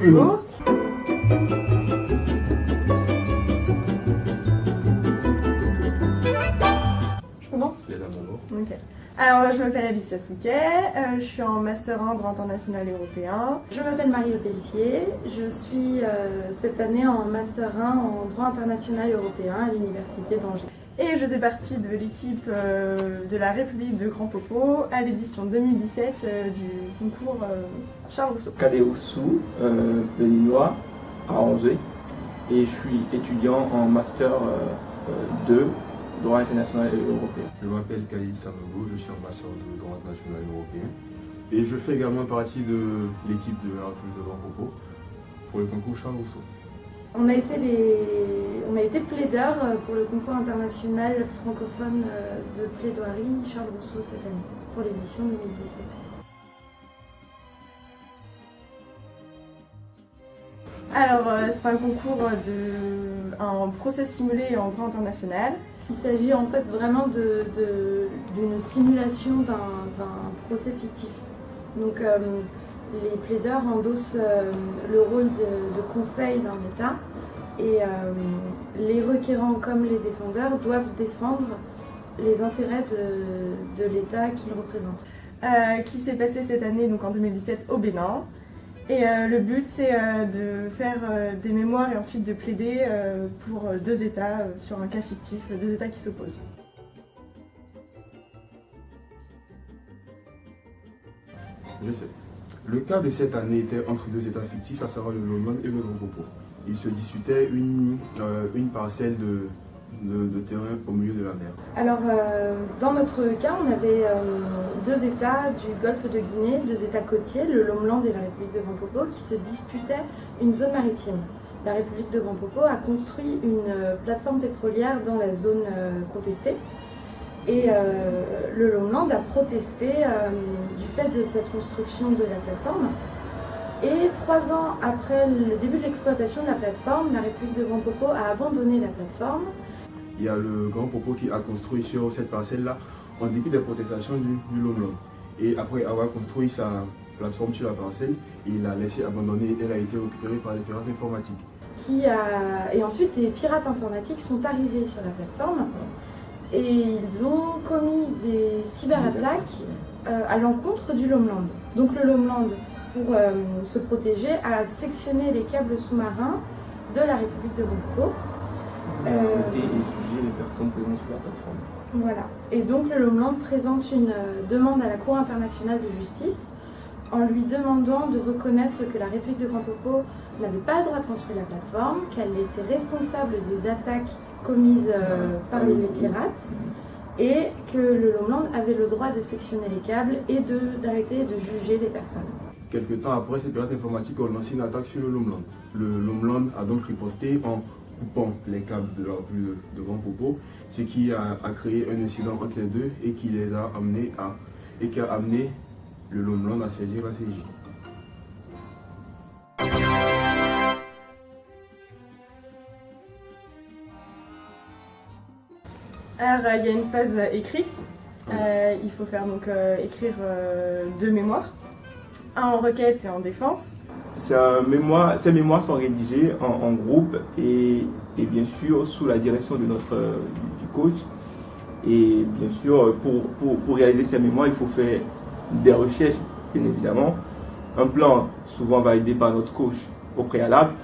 Bonjour. Je commence? Ok. Alors, je m'appelle Alicia Souquet, je suis en Master 1 droit international et européen. Je m'appelle Marie Le Pelletier, je suis cette année en Master 1 en droit international et européen à l'Université d'Angers. Et je fais partie de l'équipe de la République de Grand Popo à l'édition 2017 du concours Charles Rousseau. Kadéoussou, béninois, à Angers. Et je suis étudiant en Master 2, droit international et européen. Je m'appelle Khalil Sanogo, je suis en Master 2, droit international et européen. Et je fais également partie de l'équipe de la République de Grand Popo pour le concours Charles Rousseau. On a été plaideurs pour le concours international francophone de plaidoirie Charles Rousseau cette année, pour l'édition 2017. Alors, c'est un concours un procès simulé en droit international. Il s'agit en fait vraiment d'une simulation d'un procès fictif. Donc les plaideurs endossent le rôle de conseil d'un État et les requérants comme les défendeurs doivent défendre les intérêts de l'État qu'ils représentent. Qui s'est passé cette année, donc en 2017, au Bénin. Et le but, c'est de faire des mémoires et ensuite de plaider pour deux États sur un cas fictif, deux États qui s'opposent. Je sais. Le cas de cette année était entre deux États fictifs, à savoir le Lomlon et le Grand Popo. Ils se disputaient une parcelle de terrain au milieu de la mer. Alors, dans notre cas, on avait deux États du golfe de Guinée, deux États côtiers, le Lomland et la République de Grand Popo, qui se disputaient une zone maritime. La République de Grand Popo a construit une plateforme pétrolière dans la zone contestée. Et le Lomland a protesté du fait de cette construction de la plateforme. Et 3 ans après le début de l'exploitation de la plateforme, la République de Grand Popo a abandonné la plateforme. Il y a le Grand Popo qui a construit sur cette parcelle-là en dépit des protestations du Lomland. Et après avoir construit sa plateforme sur la parcelle, il l'a laissé abandonner. Elle a été récupérée par les pirates informatiques. Et ensuite, des pirates informatiques sont arrivés sur la plateforme et ils ont commis des cyberattaques à l'encontre du Lomland. Donc le Lomland, pour se protéger, a sectionné les câbles sous-marins de la République de Grand Popo. Et juger les personnes présentes sur la plateforme. Voilà. Et donc le Lomland présente une demande à la Cour internationale de justice en lui demandant de reconnaître que la République de Grand Popo n'avait pas le droit de construire la plateforme, qu'elle était responsable des attaques commises par les pirates et que le Lomland avait le droit de sectionner les câbles et d'arrêter de juger les personnes. Quelque temps après, ces pirates informatiques ont lancé une attaque sur le Lomland. Le Lomland a donc riposté en coupant les câbles de la République de Grand Popo, ce qui a créé un incident entre les deux et qui les a amenés qui a amené le Lomland à saisir la CJ. Alors, il y a une phase écrite. Il faut faire donc écrire 2 mémoires, un en requête et en défense. Ces mémoires sont rédigées en groupe et bien sûr sous la direction de du coach. Et bien sûr, pour réaliser ces mémoires, il faut faire des recherches, bien évidemment. Un plan souvent validé par notre coach au préalable.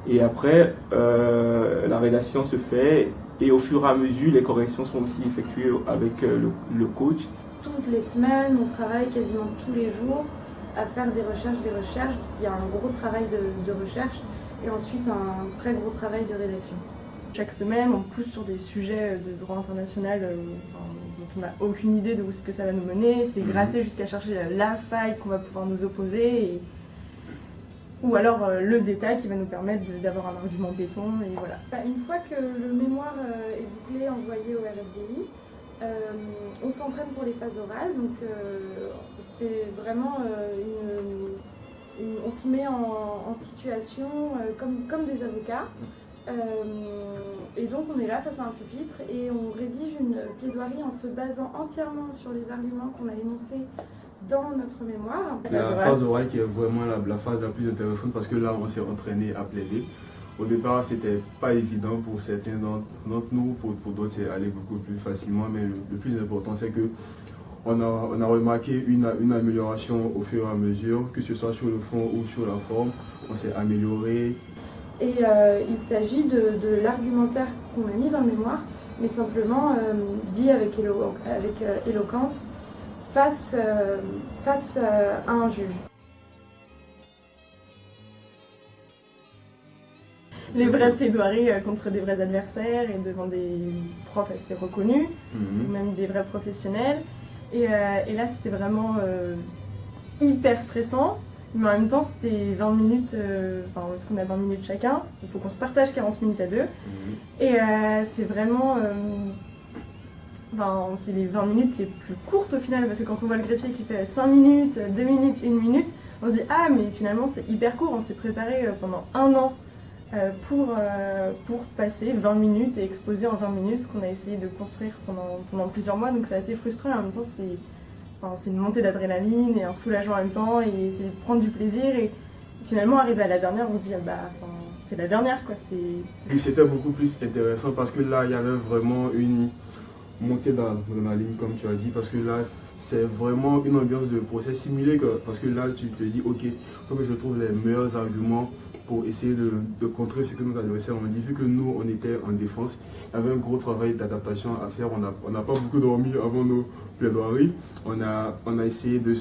Et après, la rédaction se fait et au fur et à mesure, les corrections sont aussi effectuées avec le coach. Toutes les semaines, on travaille quasiment tous les jours à faire des recherches. Il y a un gros travail de recherche et ensuite un très gros travail de rédaction. Chaque semaine, on pousse sur des sujets de droit international dont on n'a aucune idée de où ce que ça va nous mener. C'est gratter jusqu'à chercher la faille qu'on va pouvoir nous opposer. Ou alors le détail qui va nous permettre d'avoir un argument béton, et voilà. Une fois que le mémoire est bouclé, envoyé au RFDI, on s'entraîne pour les phases orales, donc c'est vraiment on se met en situation comme des avocats. Et donc on est là face à un pupitre et on rédige une plaidoirie en se basant entièrement sur les arguments qu'on a énoncés dans notre mémoire. La phase orale qui est vraiment la phase la plus intéressante parce que là, on s'est entraîné à plaider. Au départ, c'était pas évident pour certains d'entre nous, pour d'autres, c'est allé beaucoup plus facilement, mais le plus important, c'est que on a remarqué une amélioration au fur et à mesure, que ce soit sur le fond ou sur la forme. On s'est amélioré. Et il s'agit de l'argumentaire qu'on a mis dans le mémoire, mais simplement dit avec éloquence face à un juge. Les vraies plaidoiries contre des vrais adversaires et devant des profs assez reconnus, ou même des vrais professionnels. Et là, c'était vraiment hyper stressant, mais en même temps, c'était 20 minutes, parce qu'on a 20 minutes chacun, il faut qu'on se partage 40 minutes à deux. Et c'est vraiment, c'est les 20 minutes les plus courtes au final, parce que quand on voit le greffier qui fait 5 minutes, 2 minutes, 1 minute, on se dit « Ah, mais finalement, c'est hyper court, on s'est préparé pendant 1 an. » Pour passer 20 minutes et exposer en 20 minutes ce qu'on a essayé de construire pendant plusieurs mois. Donc c'est assez frustrant et en même temps c'est une montée d'adrénaline et un soulagement en même temps et c'est prendre du plaisir et finalement arriver à la dernière on se dit c'est la dernière quoi. Et c'était beaucoup plus intéressant parce que là il y avait vraiment une montée dans la ligne comme tu as dit parce que là c'est vraiment une ambiance de procès simulé parce que là tu te dis ok, il faut que je trouve les meilleurs arguments pour essayer de contrer ce que nos adversaires ont dit. Vu que nous, on était en défense, il y avait un gros travail d'adaptation à faire. On n'a pas beaucoup dormi avant nos plaidoiries. On a essayé de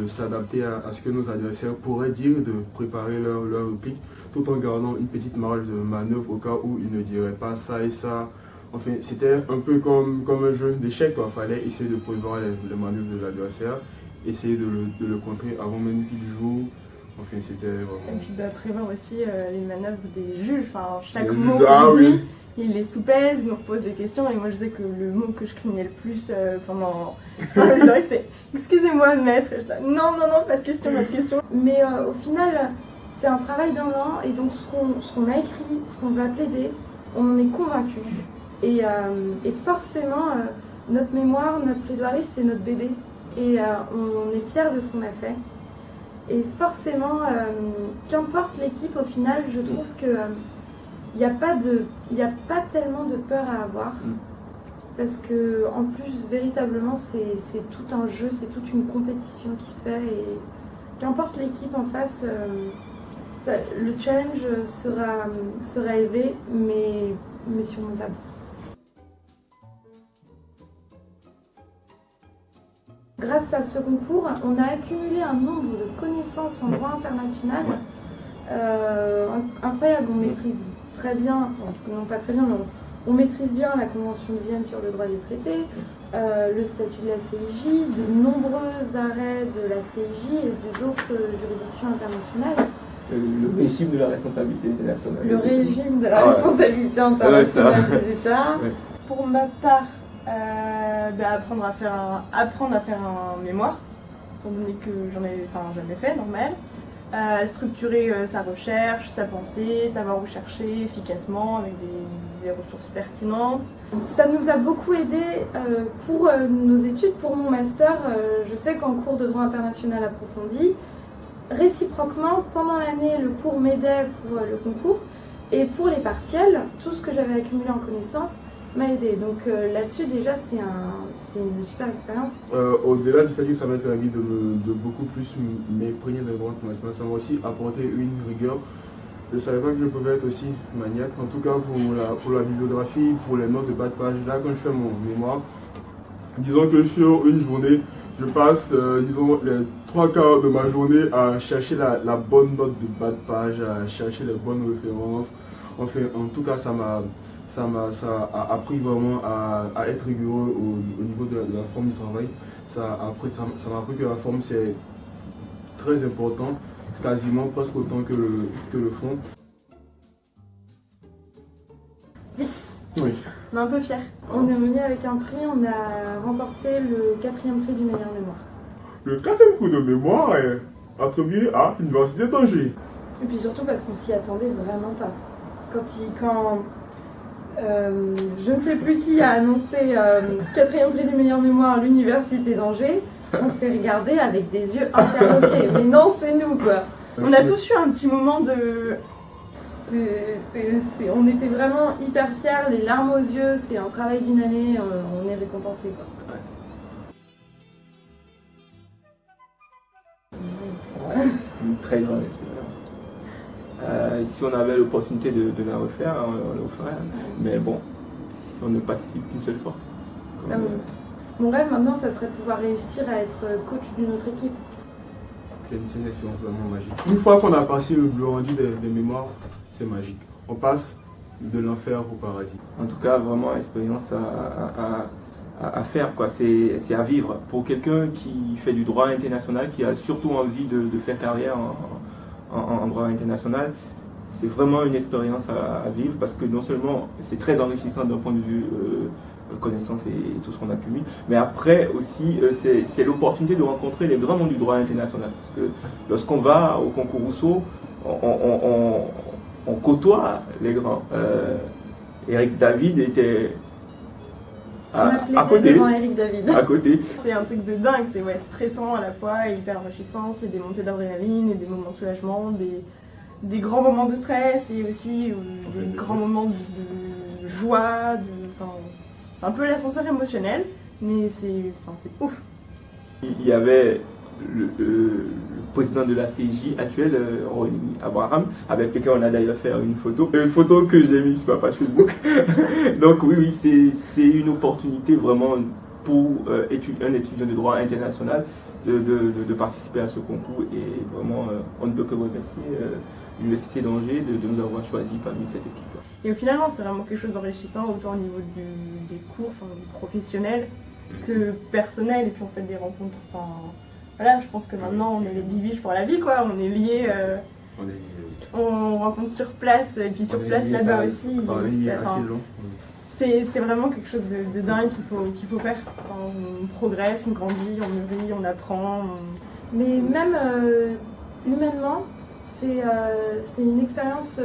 s'adapter à ce que nos adversaires pourraient dire, de préparer leur réplique, tout en gardant une petite marge de manœuvre au cas où ils ne diraient pas ça et ça. Enfin, c'était un peu comme un jeu d'échecs. Il fallait essayer de prévoir les manœuvres de l'adversaire, essayer de le contrer avant même qu'il joue. Enfin, c'était vraiment... Et puis prévoir aussi les manœuvres des juges. Chaque mot qu'on dit, il les soupèse, nous repose des questions. Et moi, je sais que le mot que je craignais le plus pendant le plaidoirie, c'était « Excusez-moi, maître ». Non, pas de question, pas de question. Mais au final, c'est un travail d'1 an. Et donc, ce qu'on a écrit, ce qu'on va plaider, on en est convaincu. Et forcément, notre mémoire, notre plaidoirie, c'est notre bébé. Et on est fiers de ce qu'on a fait. Et forcément, qu'importe l'équipe, au final, je trouve qu'il n'y a pas tellement de peur à avoir. Parce que, en plus, véritablement, c'est tout un jeu, c'est toute une compétition qui se fait. Et qu'importe l'équipe en face, le challenge sera élevé, mais surmontable. Grâce à ce concours, on a accumulé un nombre de connaissances en droit international incroyable. On maîtrise très bien, en tout cas non pas très bien, mais on maîtrise bien la Convention de Vienne sur le droit des traités, le statut de la CIJ, de nombreux arrêts de la CIJ et des autres juridictions internationales. Le régime de la responsabilité internationale. Le régime de la responsabilité internationale des États. Ouais. Pour ma part, apprendre à faire un mémoire, étant donné que j'en ai jamais fait, normal. Structurer sa recherche, sa pensée, savoir où chercher efficacement avec des ressources pertinentes. Ça nous a beaucoup aidé pour nos études, pour mon master. Je sais qu'en cours de droit international approfondi, réciproquement, pendant l'année, le cours m'aidait pour le concours et pour les partiels, tout ce que j'avais accumulé en connaissances m'a aidé. Donc là-dessus, déjà, c'est une super expérience. Au-delà du fait que ça m'a permis de beaucoup plus m'imprégner de droit international, ça m'a aussi apporté une rigueur. Je ne savais pas que je pouvais être aussi maniaque. En tout cas, pour la bibliographie, pour les notes de bas de page, là, quand je fais mon mémoire, disons que sur une journée, je passe, les 3/4 de ma journée à chercher la bonne note de bas de page, à chercher les bonnes références. Enfin, en tout cas, ça a appris vraiment à être rigoureux au niveau de la forme du travail. Ça m'a appris que la forme c'est très important, quasiment presque autant que le fond. Oui. On est un peu fiers. On est venu avec un prix, on a remporté le 4e prix du meilleur mémoire. Le 4e prix de mémoire est attribué à l'Université d'Angers. Et puis surtout parce qu'on s'y attendait vraiment pas. Quand je ne sais plus qui a annoncé 4e prix du meilleur mémoire à l'Université d'Angers, On s'est regardé avec des yeux interloqués. Mais non, c'est nous, quoi. On a tous eu un petit moment de... On était vraiment hyper fiers, les larmes aux yeux. C'est un travail d'une année, on est récompensé, quoi. Une très grande expérience. Si on avait l'opportunité de la refaire, on le referait. Mais bon, si on ne participe qu'une seule fois. Mon rêve maintenant, ça serait de pouvoir réussir à être coach d'une autre équipe. C'est une expérience vraiment magique. Une fois qu'on a passé le rendu des mémoires, c'est magique. On passe de l'enfer au paradis. En tout cas, vraiment, expérience à faire, quoi. C'est à vivre. Pour quelqu'un qui fait du droit international, qui a surtout envie de faire carrière en droit international, c'est vraiment une expérience à vivre parce que non seulement c'est très enrichissant d'un point de vue connaissance et tout ce qu'on accumule, mais après aussi c'est l'opportunité de rencontrer les grands noms du droit international. Parce que lorsqu'on va au concours Rousseau, on côtoie les grands. Eric David était à côté. Eric David. À côté. C'est un truc de dingue, c'est stressant à la fois et hyper enrichissant, c'est des montées d'adrénaline et des moments de soulagement, des grands moments de stress et aussi des grands moments de joie, c'est un peu l'ascenseur émotionnel, mais c'est ouf. Il y avait le président de la CJ actuel, Ronnie Abraham, avec lequel on a d'ailleurs fait une photo que j'ai mise sur ma page Facebook. Donc oui, c'est une opportunité vraiment pour un étudiant de droit international de participer à ce concours et vraiment on ne peut que remercier l'Université d'Angers de nous avoir choisis parmi cette équipe. Et au final, c'est vraiment quelque chose d'enrichissant, autant au niveau des cours professionnels que personnels, et puis on fait des rencontres. Voilà, je pense que maintenant on est les bibiches pour la vie, quoi. On est liés. On rencontre sur place, et puis sur place là-bas aussi. C'est vraiment quelque chose de dingue qu'il faut faire. On progresse, on grandit, on mûrit, on apprend. Mais même humainement, c'est une expérience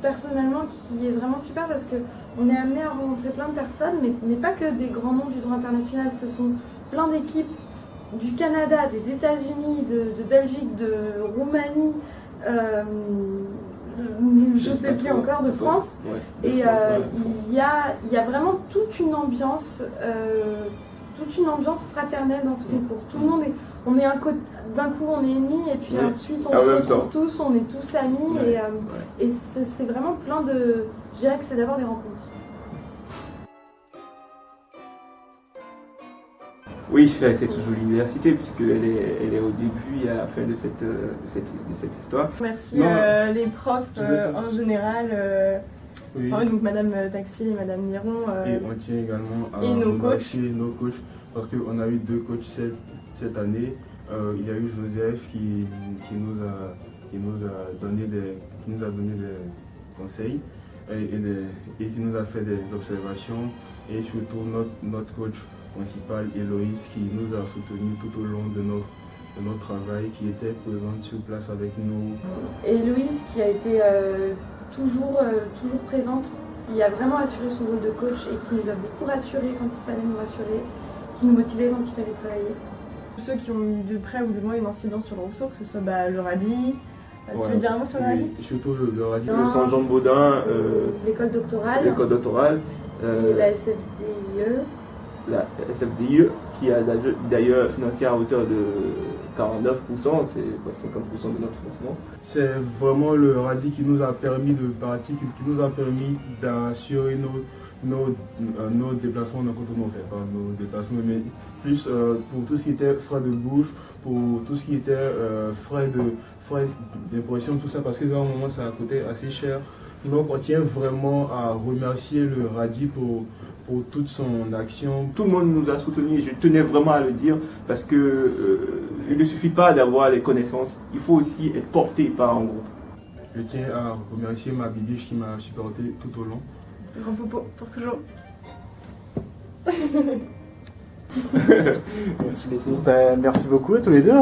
personnellement qui est vraiment super parce qu'on est amené à rencontrer plein de personnes, mais pas que des grands noms du droit international. Ce sont plein d'équipes du Canada, des États-Unis, de Belgique, de Roumanie, je ne sais plus encore, de France. Et il y a vraiment toute une ambiance fraternelle dans ce concours. Tout le monde d'un coup on est ennemis et puis ensuite on se retrouve tous, on est tous amis et c'est vraiment plein de... Je dirais que c'est d'abord des rencontres. Oui, c'est toujours l'université puisqu'elle est au début et à la fin de cette histoire. Merci les profs en général, donc Madame Taxil et Madame Niron. Et on tient également à remercier nos coachs parce qu'on a eu 2 coachs cette année. Il y a eu Joseph qui nous a donné des conseils et qui nous a fait des observations, et surtout notre coach principal Héloïse qui nous a soutenus tout au long de notre travail, qui était présente sur place avec nous. Héloïse qui a été toujours présente, qui a vraiment assuré son rôle de coach et qui nous a beaucoup rassurés quand il fallait nous rassurer, qui nous motivait quand il fallait travailler. Ceux qui ont eu de près ou de loin une incidence sur le Rousseau, que ce soit le RADI. Tu veux dire un mot sur le RADI? Surtout le RADI. Le Saint-Jean de Baudin. L'école doctorale. L'école doctorale. Et la SFDIE. La SFDIE qui a d'ailleurs financé à hauteur de 49%, c'est 50% de notre financement. C'est vraiment le RADI qui nous a permis de partir, qui nous a permis d'assurer nos déplacements quand on fait, nos déplacements, mais plus pour tout ce qui était frais de bouche, pour tout ce qui était frais d'impression, tout ça, parce que dans un moment ça a coûté assez cher. Donc on tient vraiment à remercier le RADI pour toute son action. Tout le monde nous a soutenus et je tenais vraiment à le dire parce que il ne suffit pas d'avoir les connaissances, il faut aussi être porté par un groupe. Je tiens à remercier ma bibiche qui m'a supporté tout au long. Grand Popo, pour toujours. Merci beaucoup à tous les deux.